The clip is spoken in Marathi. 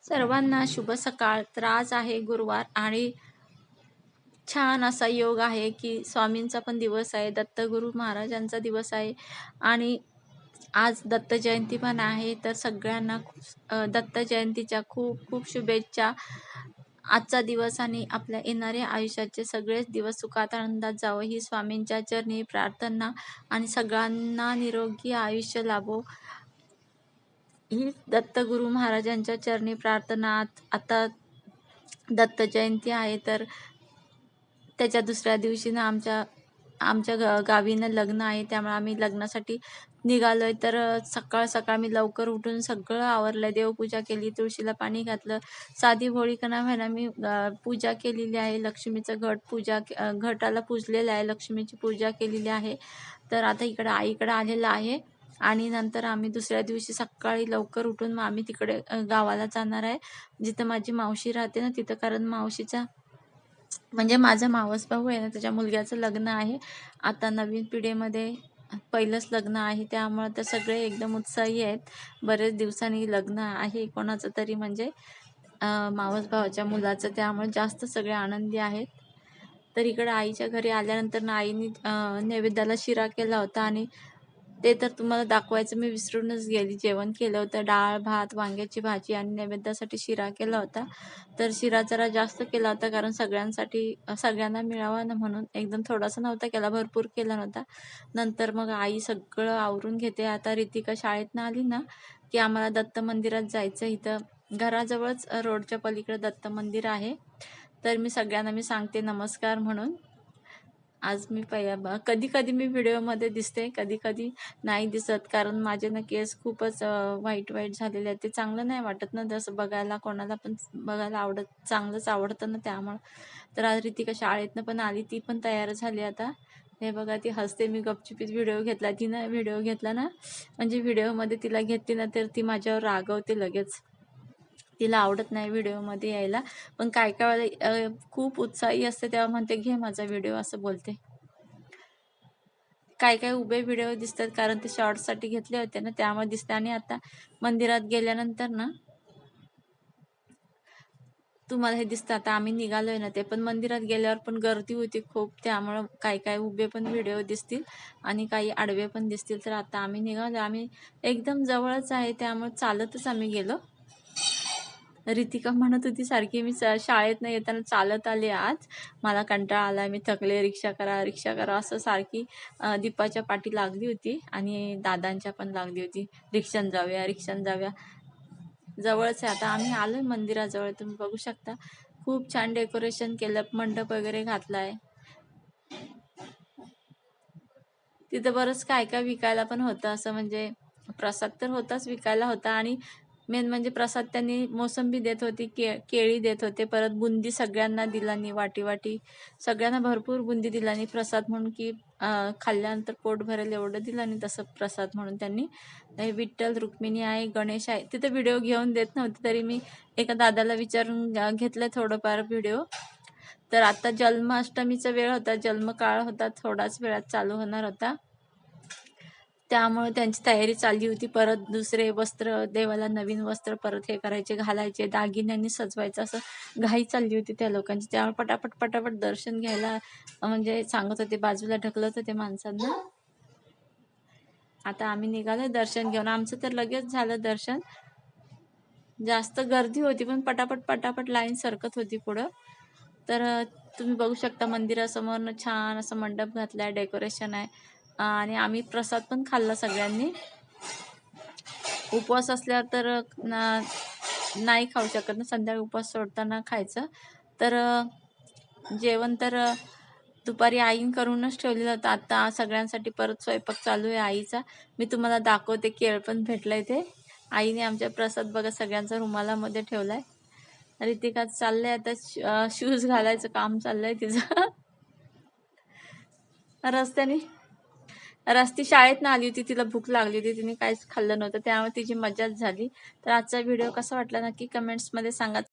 सर्वांना शुभ सकाळ. तर आज आहे गुरुवार आणि छान असा योग आहे की स्वामींचा पण दिवस आहे, दत्तगुरु महाराजांचा दिवस आहे आणि आज दत्त जयंती पण आहे. तर सगळ्यांना दत्त जयंतीच्या खूप खूप शुभेच्छा. आजचा दिवस आणि आपल्या येणाऱ्या आयुष्याचे सगळेच दिवस सुखात आनंदात जावं ही स्वामींच्या चरणी प्रार्थना आणि सगळ्यांना निरोगी आयुष्य लाभो ही दत्तगुरु महाराजांच्या चरणी प्रार्थना. आता दत्त जयंती आहे तर त्याच्या दुसऱ्या दिवशी ना आमच्या गावी ना लग्न आहे, त्यामुळे आम्ही लग्नासाठी निघालोय. तर सकाळ सकाळ मी लवकर उठून सगळं आवरलं, देवपूजा केली, तुळशीला पाणी घातलं, साधी भोळी का ना मी पूजा केलेली आहे. लक्ष्मीचं घटाला पूजलेलं आहे, लक्ष्मीची पूजा केलेली आहे. तर आता इकडं आईकडे आलेलं आहे आणि नंतर आम्ही दुसऱ्या दिवशी सकाळी लवकर उठून मग आम्ही तिकडे गावाला जाणार आहे, जिथं माझी मावशी राहते ना तिथं. कारण मावशीचा म्हणजे माझा मावस भाऊ आहे ना, त्याच्या मुलग्याचं लग्न आहे. आता नवीन पिढीमध्ये पहिलंच लग्न आहे, त्यामुळे तर सगळे एकदम उत्साही आहेत. बरेच दिवसांनी लग्न आहे कोणाचं तरी, म्हणजे मावस भावाच्या मुलाचं, त्यामुळे जास्त सगळे आनंदी आहेत. तर इकडे आईच्या घरी आल्यानंतर ना आईने नैवेद्याला शिरा केला होता आणि ते तर तुम्हाला दाखवायचं मी विसरूनच गेली. जेवण केलं होतं, डाळ भात वांग्याची भाजी आणि नैवेद्यासाठी शिरा केला होता. तर शिरा जरा जास्त केला होता कारण सगळ्यांना मिळावा ना म्हणून. एकदम थोडासा नव्हता केला, भरपूर केला नव्हता. नंतर मग आई सगळं आवरून घेते. आता रितिका शाळेतनं आली ना की आम्हाला दत्त मंदिरात जायचं. इथं घराजवळच रोडच्या पलीकडे दत्त मंदिर आहे. तर मी सगळ्यांना सांगते नमस्कार म्हणून. आज मी कधी कधी मी व्हिडिओमध्ये दिसते, कधी कधी नाही दिसत, कारण माझे ना केस खूपच वाईट झालेले आहेत. ते चांगलं नाही वाटत ना, जसं बघायला कोणाला पण बघायला चांगलंच आवडतं ना, त्यामुळं. तर आज रितिका शाळेतनं पण आली, ती पण तयार झाली आता. हे बघा ती हसते. मी गपचुपीत व्हिडिओ घेतला, तिनं व्हिडिओ घेतला ना, म्हणजे व्हिडिओमध्ये तिला घेतली ना तर ती माझ्यावर रागवते लगेच. तिला आवडत नाही व्हिडिओमध्ये यायला, पण काय काय वेळेला खूप उत्साही असते तेव्हा म्हणते घे माझा व्हिडिओ, असं बोलते. काय काय उभे व्हिडिओ दिसतात कारण ते शॉर्ट्ससाठी घेतले होते ना, त्यामुळे दिसते. आणि आता मंदिरात गेल्यानंतर ना तुम्हाला हे दिसतं. आता आम्ही निघालोय ना, ते पण मंदिरात गेल्यावर पण गर्दी होती खूप, त्यामुळं काय काय उभे पण व्हिडिओ दिसतील आणि काही आडवे पण दिसतील. तर आता आम्ही निघालो, आम्ही एकदम जवळच आहे त्यामुळे चालतच आम्ही गेलो. रितिका म्हणत होती सारखी, मी शाळेतनं येताना चालत आले, आज मला कंटाळा आला, मी थकले, रिक्षा करा रिक्षा करा असं सारखी दीपाच्या पाठी लागली होती आणि दादांच्या पण लागली होती, रिक्षान जाऊया रिक्षान जाऊया. जवळच आहे. आता आम्ही आलोय मंदिराजवळ, तुम्ही बघू शकता. खूप छान डेकोरेशन केलं, मंडप वगैरे घातलाय. तिथं बरंच काय काय विकायला पण होतं, असं म्हणजे प्रसाद तर होताच, विकायला होता. आणि मेन म्हणजे प्रसाद त्यांनी मोसंबी देत होती, केळी देत होते, परत बुंदी सगळ्यांना दिलानी, वाटी वाटी सगळ्यांना भरपूर बुंदी दिलानी प्रसाद म्हणून, की खाल्ल्यानंतर पोट भरेल एवढं दिलानी, तसं प्रसाद म्हणून त्यांनी. विठ्ठल रुक्मिणी आहे, गणेश आहे. तिथे व्हिडिओ घेऊन देत नव्हते, तरी मी एका दादाला विचारून घेतलं थोडंफार व्हिडिओ. तर आता जन्माष्टमीचा वेळ होता, जन्मकाळ होता, थोडाच वेळात चालू होणार होता, त्यामुळे त्यांची तयारी चालली होती. परत दुसरे वस्त्र, देवाला नवीन वस्त्र परत हे करायचे, घालायचे, दागिन्यांनी सजवायचं, असं घाई चालली होती त्या लोकांची. त्यामुळे पटापट पटापट दर्शन घ्यायला म्हणजे सांगत होते, बाजूला ढकलत होते माणसांना. आता आम्ही निघालो दर्शन घेऊन. आमचं तर लगेच झालं दर्शन. जास्त गर्दी होती पण पटापट पटापट लाईन सरकत होती पुढं. तर तुम्ही बघू शकता मंदिरासमोर छान असं मंडप घातलाय, डेकोरेशन आहे आणि आम्ही प्रसाद पण खाल्ला सगळ्यांनी. उपवास असल्यावर तर नाही खाऊ शकत ना, संध्याकाळी उपवास सोडताना खायचं. तर जेवण तर दुपारी आईन करूनच ठेवलेलं होतं. आता सगळ्यांसाठी परत स्वयंपाक चालू आहे आईचा. मी तुम्हाला दाखवते, केळ पण भेटलंय ते. आईने आमच्या प्रसाद बघा सगळ्यांचा रुमालामध्ये ठेवलाय. रितिका चाललंय आता शूज घालायचं काम चाललंय तिचं. रस्ती शाळेतनं आली होती, तिला भूक लागली होती, तिने काहीच खाल्लं नव्हतं, त्यामुळे तिची मजाच झाली. तर आजचा व्हिडिओ कसा वाटला नक्की कमेंट्समध्ये सांगा.